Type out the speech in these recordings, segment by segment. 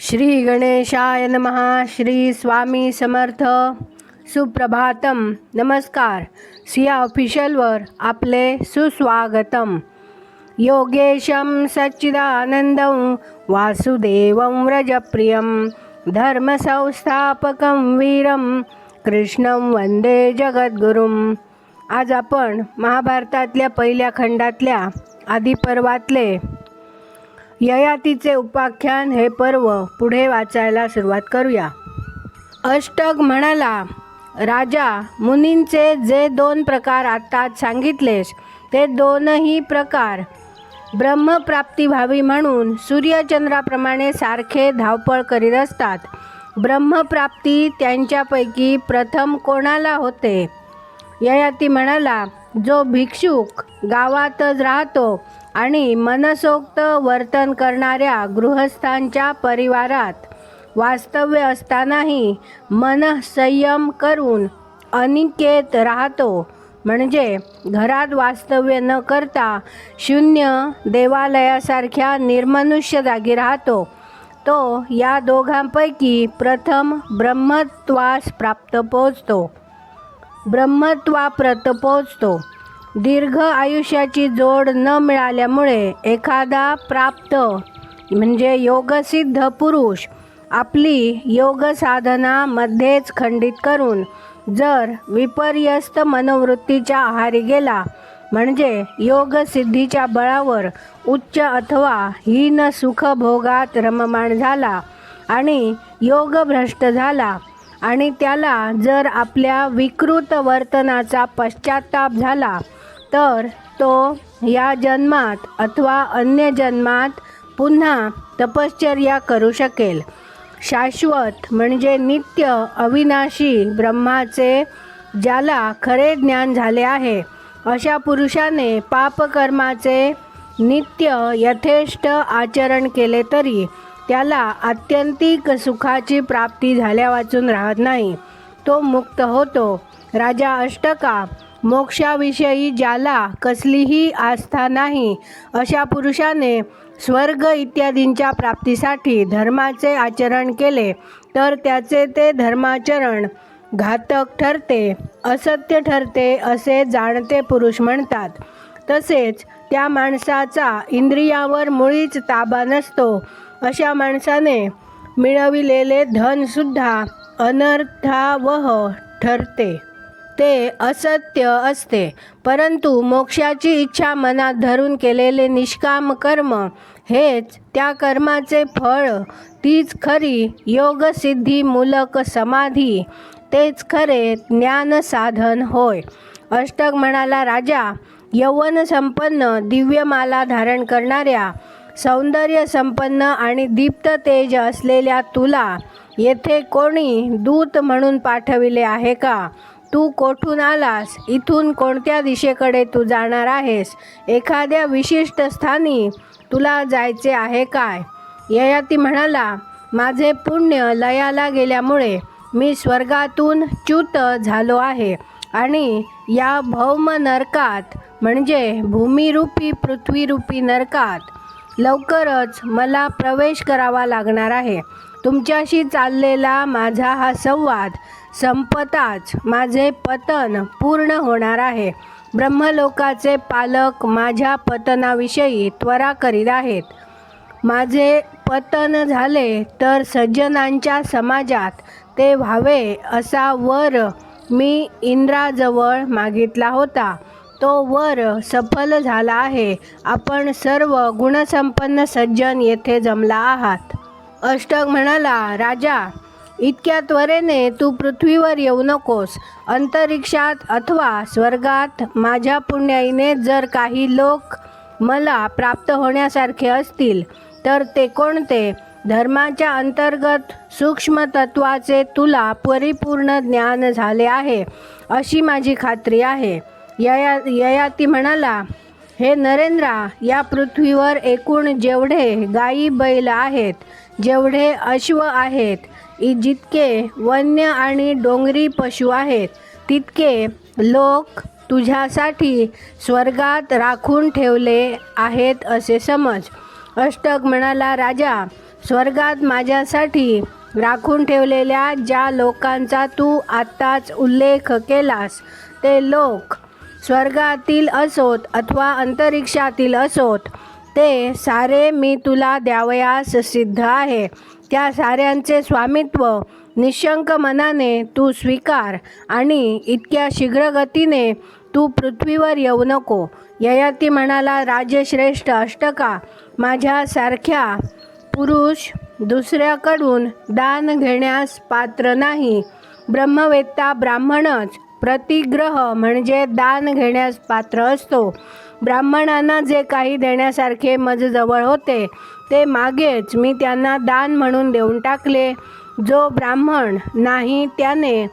श्री गणेशाय नमः. श्री स्वामी समर्थ. सुप्रभातम. नमस्कार. सिया ऑफिशियलवर आपले सुस्वागतम. योगेशं सच्चिदानंदं वासुदेवं व्रजप्रियं धर्मसंस्थापकं वीरं कृष्णं वंदे जगद्गुरुं. आज आपण महाभारतातल्या पहिल्या खंडातल्या आदिपर्वातले ययातीचे उपाख्यान हे पर्व पुढे वाचायला सुरुवात करूया. अष्टक म्हणाला, राजा, मुनींचे जे 2 प्रकार आत्ताच सांगितलेस ते दोनही प्रकार ब्रह्मप्राप्ती व्हावी म्हणून सूर्यचंद्राप्रमाणे सारखे धावपळ करीत असतात. ब्रह्मप्राप्ती त्यांच्यापैकी प्रथम कोणाला होते? ययाती म्हणाला, जो भिक्षुक गावातच राहतो आणि मनसोक्त वर्तन करणाऱ्या गृहस्थांच्या परिवारात वास्तव्य असतानाही मनसंयम करून अनिकेत राहतो, म्हणजे घरात वास्तव्य न करता शून्य देवालयासारख्या निर्मनुष्य जागी राहतो, तो या दोघांपैकी प्रथम ब्रह्मत्वास पोचतो. दीर्घ आयुष्याची जोड न मिळाल्यामुळे एखादा प्राप्त म्हणजे योगसिद्ध पुरुष आपली योगसाधना मध्येच खंडित करून जर विपर्यस्त मनोवृत्तीच्या आहारी गेला, म्हणजे योगसिद्धीच्या बळावर उच्च अथवा हीन सुखभोगात रममाण झाला आणि योगभ्रष्ट झाला आणि त्याला जर आपल्या विकृत वर्तनाचा पश्चाताप झाला, तर तो या जन्मात अथवा अन्य जन्मात पुन्हा तपश्चर्या करू शकेल. शाश्वत म्हणजे नित्य अविनाशी ब्रह्माचे ज्याला खरे ज्ञान झाले आहे, अशा पुरुषाने पापकर्माचे नित्य यथेष्ट आचरण केले तरी त्याला आत्यंतिक सुखाची प्राप्ती झाल्यावाचून राहत नाही, तो मुक्त होतो. राजा अष्टका, मोक्षाविषयी ज्याला कसलीही आस्था नाही अशा पुरुषाने स्वर्ग इत्यादींच्या प्राप्तीसाठी धर्माचे आचरण केले तर त्याचे ते धर्माचरण घातक ठरते, असत्य ठरते असे जाणते पुरुष म्हणतात. तसेच त्या माणसाचा इंद्रियावर मुळीच ताबा नसतो, अशा माणसाने मिळविलेले धनसुद्धा अनर्थावह ठरते, ते असत्य असते. परंतु मोक्षाची इच्छा मनात धरून केलेले निष्काम कर्म हेच त्या कर्माचे फळ, तीच खरी योगसिद्धी मूलक समाधी, तेच खरे ज्ञानसाधन होय. अष्टक म्हणाला, राजा, यौवन संपन्न दिव्यमाला धारण करणाऱ्या सौंदर्य संपन्न आणि दीप्त तेज असलेल्या तुला येथे कोणी दूत म्हणून पाठविले आहे का? तू कोठून आलास? इथून कोणत्या दिशेकडे तू जाणार आहेस? एखाद्या विशिष्ट स्थानी तुला जायचे आहे काय? ययाती म्हणाला, माझे पुण्य लयाला गेल्यामुळे मी स्वर्गातून च्युत झालो आहे आणि या भौम नरकात म्हणजे भूमिरूपी पृथ्वीरूपी नरकात लवकरच मला प्रवेश करावा लागणार आहे. तुमच्याशी चाललेला माझा हा संवाद संपताच माझे पतन पूर्ण होणार आहे. ब्रह्मलोकाचे पालक माझ्या पतनाविषयी त्वरा करीत आहेत. माझे पतन झाले तर सज्जनांच्या समाजात ते व्हावे असा वर मी इंद्राजवळ मागितला होता. तो वर सफल झाला आहे. आपण सर्व गुणसंपन्न सज्जन येथे जमला आहात. अष्टक म्हणाला, राजा, इतक्या त्वरेने तू पृथ्वीवर येऊ नकोस. अंतरिक्षात अथवा स्वर्गात माझ्या पुण्याईने जर काही लोक मला प्राप्त होण्यासारखे असतील तर ते कोणते? धर्माच्या अंतर्गत सूक्ष्म तत्वाचे तुला परिपूर्ण ज्ञान झाले आहे अशी माझी खात्री आहे. ययाती म्हणाला, हे नरेंद्रा, या पृथ्वीवर एकूण जेवढे गायी बैल आहेत, जेवढे अश्व आहेत, जितके वन्य आणि डोंगरी पशु आहेत, तितके लोक तुझ्यासाठी स्वर्गात राखून ठेवले आहेत असे समज. अष्टक म्हणाला, राजा, स्वर्गात माझ्यासाठी राखून ठेवलेल्या ज्या लोकांचा तू आत्ताच उल्लेख केलास ते लोक स्वर्गातील असोत अथवा अंतरिक्षातील असोत, ते सारे मी तुला द्यावयास सिद्ध आहे. त्या साऱ्यांचे स्वामित्व निशंक मनाने तू स्वीकार आणि इतक्या शीघ्रगतीने तू पृथ्वीवर येऊ नको. ययाती म्हणाला, राजश्रेष्ठ अष्टका, माझ्यासारख्या पुरुष दुसऱ्याकडून दान घेण्यास पात्र नाही. ब्रह्मवेत्ता ब्राह्मणच प्रतिग्रह म्हणजे दान घेण्यास पात्र असतो. ब्राह्मणांना जे काही देण्यासारखे मजजवळ होते ते मागेच मी त्यांना दान म्हणून देऊन टाकले. जो ब्राह्मण नाही त्याने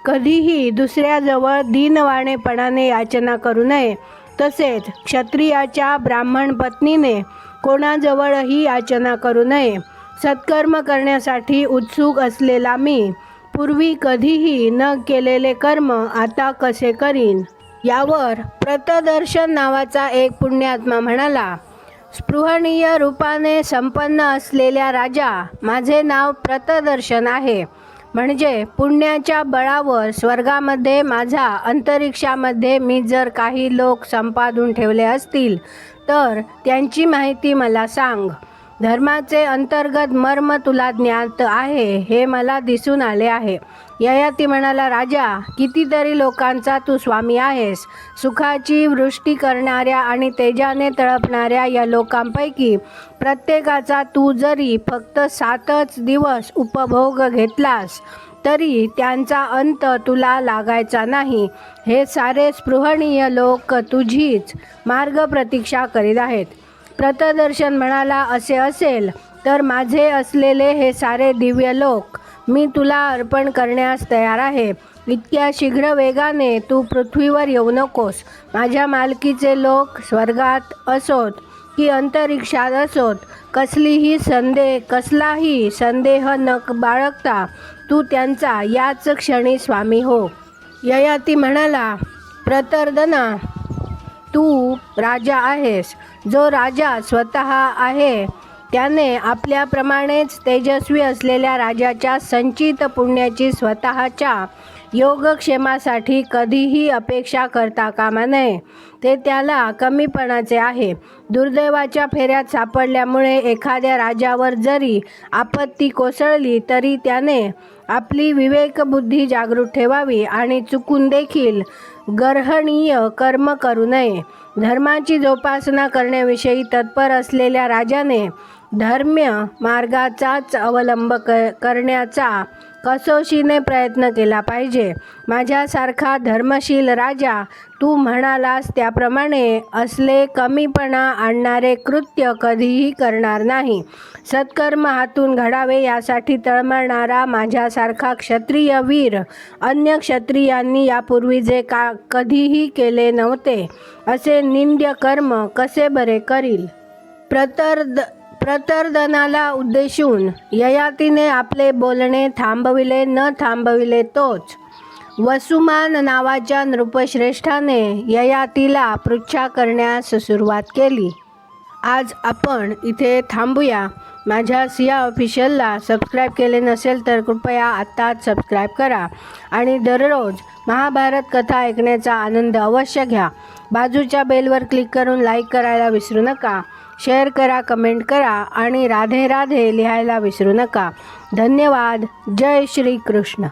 कधीही दुसऱ्याजवळ दीनवाणेपणाने याचना करू नये. तसेच क्षत्रियाच्या ब्राह्मण पत्नीने कोणाजवळही याचना करू नये. सत्कर्म करण्यासाठी उत्सुक असलेला मी पूर्वी कधीही न केलेले कर्म आता कसे करीन. यावर प्रतदर्शन नावाचा एक पुण्यात्मा म्हणाला, स्पृहणीय रूपाने संपन्न असलेल्या राजा, माझे नाव प्रतदर्शन आहे. म्हणजे पुण्याच्या बळावर स्वर्गामध्ये माझा, अंतरिक्षामध्ये मी जर काही लोक संपादून ठेवले असतील तर त्यांची माहिती मला सांग. धर्माचे अंतर्गत मर्म तुला ज्ञात आहे हे मला दिसून आले आहे. ययाती म्हणाला, राजा, कितीतरी लोकांचा तू स्वामी आहेस. सुखाची वृष्टी करणाऱ्या आणि तेजाने तळपणाऱ्या या लोकांपैकी प्रत्येकाचा तू जरी फक्त 7च दिवस उपभोग घेतलास तरी त्यांचा अंत तुला लागायचा नाही. हे सारे स्पृहणीय लोक तुझीच मार्ग प्रतीक्षा करीत आहेत. प्रतदर्शन म्हणाला, असे असेल तर माझे असलेले हे सारे दिव्य लोक मी तुला अर्पण करण्यास तयार आहे. इतक्या शीघ्र वेगाने तू पृथ्वीवर येऊ नकोस. माझ्या मालकीचे लोक स्वर्गात असोत की अंतरिक्षात असोत, कसलाही संदेह न बाळगता तू त्यांचा याच क्षणी स्वामी हो. ययाती म्हणाला, प्रतर्दना, तू राजा आहेस. जो राजा स्वतः आहे त्याने आपल्याप्रमाणेच तेजस्वी असलेल्या राजाच्या संचित पुण्याची स्वतःच्या योगक्षेमासाठी कधीही अपेक्षा करता कामा नये. ते त्याला कमीपणाचे आहे. दुर्दैवाच्या फेऱ्यात सापडल्यामुळे एखाद्या राजावर जरी आपत्ती कोसळली तरी त्याने आपली विवेकबुद्धी जागृत ठेवावी आणि चुकून देखील गर्हणीय कर्म करू नये. धर्माची जोपासना करण्याविषयी तत्पर असलेल्या राजाने धर्म्य मार्गाचाच अवलंब करण्याचा कसोशीने प्रयत्न केला पाहिजे. माझ्यासारखा धर्मशील राजा तू म्हणालास त्याप्रमाणे असले कमीपणा आणणारे कृत्य कधीही करणार नाही. सत्कर्म हातून घडावे यासाठी तळमळणारा माझ्यासारखा क्षत्रिय वीर अन्य क्षत्रियांनी यापूर्वी जे कधीही केले नव्हते असे निंद्य कर्म कसे बरे करील. प्रतर्दनाला उद्देशून ययातीने आपले बोलणे थांबविले न थांबविले तोच वसुमान नावाच्या नृपश्रेष्ठाने ययातीला पृच्छा करण्यास सुरुवात केली. आज आपण इथे थांबूया. माझ्या सिया ऑफिशियलला सबस्क्राईब केले नसेल तर कृपया आत्ताच सबस्क्राईब करा आणि दररोज महाभारत कथा ऐकण्याचा आनंद अवश्य घ्या. बाजूच्या बेलवर क्लिक करून लाईक करायला विसरू नका. शेअर करा, कमेंट करा आणि राधे राधे लिहायला विसरू नका. धन्यवाद. जय श्री कृष्ण.